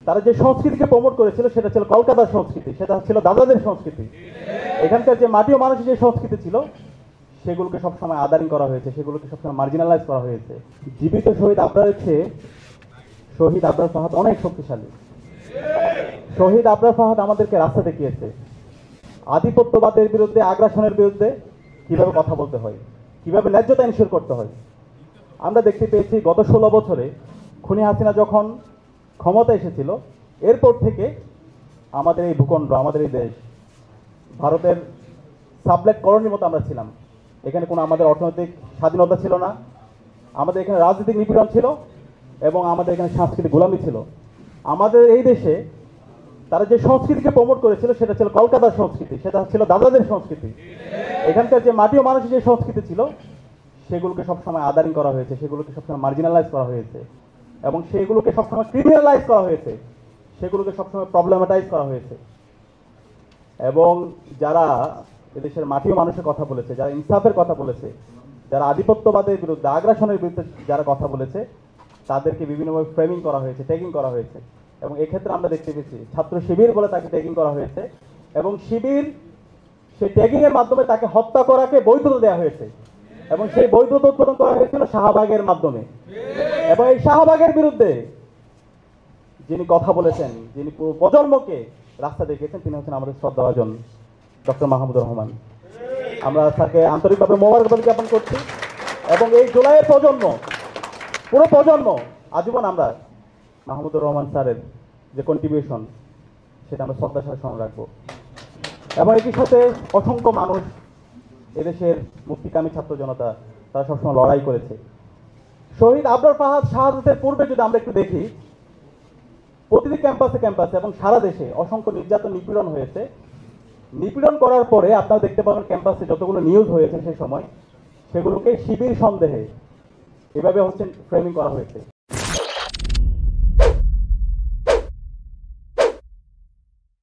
তারা যে সংস্কৃতিকে প্রমোট করেছিল সেটা ছিল কলকাতার সংস্কৃতি, সেটা ছিল দাদাদের সংস্কৃতি। এখানকার যে মাটি ও মানুষের যে সংস্কৃতি ছিল সেগুলোকে সবসময় আদারিং করা হয়েছে, সেগুলোকে সবসময় মার্জিনালাইজ করা হয়েছে। জীবিত শহীদ আবরারের চেয়ে শহীদ আবরার ফাহাদ অনেক শক্তিশালী। শহীদ আবরার ফাহাদ আমাদেরকে রাস্তা দেখিয়েছে আধিপত্যবাদের বিরুদ্ধে, আগ্রাসনের বিরুদ্ধে কিভাবে কথা বলতে হয়, কিভাবে ন্যায্যতা এনশিওর করতে হয়। আমরা দেখতে পেয়েছি গত 16 বছরে খুনি হাসিনা যখন ক্ষমতা এসেছিল, এরপর থেকে আমাদের এই ভূখণ্ড, আমাদের এই দেশ ভারতের সাবলেট কলোনির মতো আমরা ছিলাম। এখানে কোনো আমাদের অর্থনৈতিক স্বাধীনতা ছিল না, আমাদের এখানে রাজনৈতিক নিপীড়ন ছিল এবং আমাদের এখানে সাংস্কৃতিক গোলামি ছিল। আমাদের এই দেশে তারা যে সংস্কৃতিকে প্রমোট করেছিল সেটা ছিল কলকাতার সংস্কৃতি, সেটা ছিল দাদাদের সংস্কৃতি। এখানকার যে মাটি ও মানুষের যে সংস্কৃতি ছিল সেগুলোকে সবসময় আদারিং করা হয়েছে, সেগুলোকে সবসময় মার্জিনালাইজ করা হয়েছে এবং সেগুলোকে সবসময় ক্রিমিনালাইজ করা হয়েছে, সেগুলোকে সবসময় প্রবলেমাটাইজ করা হয়েছে। এবং যারা এদেশের মাটি ও মানুষের কথা বলেছে, যারা ইনসাফের কথা বলেছে, যারা আধিপত্যবাদের বিরুদ্ধে, আগ্রাসনের বিরুদ্ধে যারা কথা বলেছে, তাদেরকে বিভিন্নভাবে ফ্রেমিং করা হয়েছে, ট্যাগিং করা হয়েছে। এবং এক্ষেত্রে আমরা দেখতে পেয়েছি ছাত্র শিবির বলে তাকে ট্যাগিং করা হয়েছে এবং শিবির সেই ট্যাগিং এর মাধ্যমে তাকে হত্যা করাকে বৈধতা দেওয়া হয়েছে এবং সেই বৈধতা উৎপাদন করা হয়েছিল শাহবাগের মাধ্যমে। এবং এই শাহবাগের বিরুদ্ধে যিনি কথা বলেছেন, যিনি পুরো প্রজন্মকে রাস্তা দেখিয়েছেন, তিনি হচ্ছেন আমাদের শ্রদ্ধাভাজন ডক্টর মাহমুদুর রহমান। আমরা তাকে আন্তরিকভাবে মোবারকবাদ জ্ঞাপন করছি এবং এই জুলাইয়ের প্রজন্ম, পুরো প্রজন্ম আজীবন আমরা মাহমুদুর রহমান স্যারের যে কন্ট্রিবিউশন সেটা আমরা শ্রদ্ধার সাথে স্মরণ রাখবো। এবং একই সাথে অসংখ্য মানুষ এদেশের মুক্তিকামী ছাত্র জনতা তারা সবসময় লড়াই করেছে। শহীদ আবরার ফাহাদ শাহাদাতের পূর্বে যদি আমরা একটু দেখি, প্রতিটি ক্যাম্পাসে ক্যাম্পাসে এবং সারা দেশে অসংখ্য নির্যাতন, নিপীড়ন হয়েছে। নিপীড়ন করার পরে আপনারা দেখতে পাবেন ক্যাম্পাসে যতগুলো নিউজ হয়েছে সেই সময় সেগুলোকে শিবির সন্দেহে এভাবে হচ্ছে ফ্রেমিং করা হয়েছে।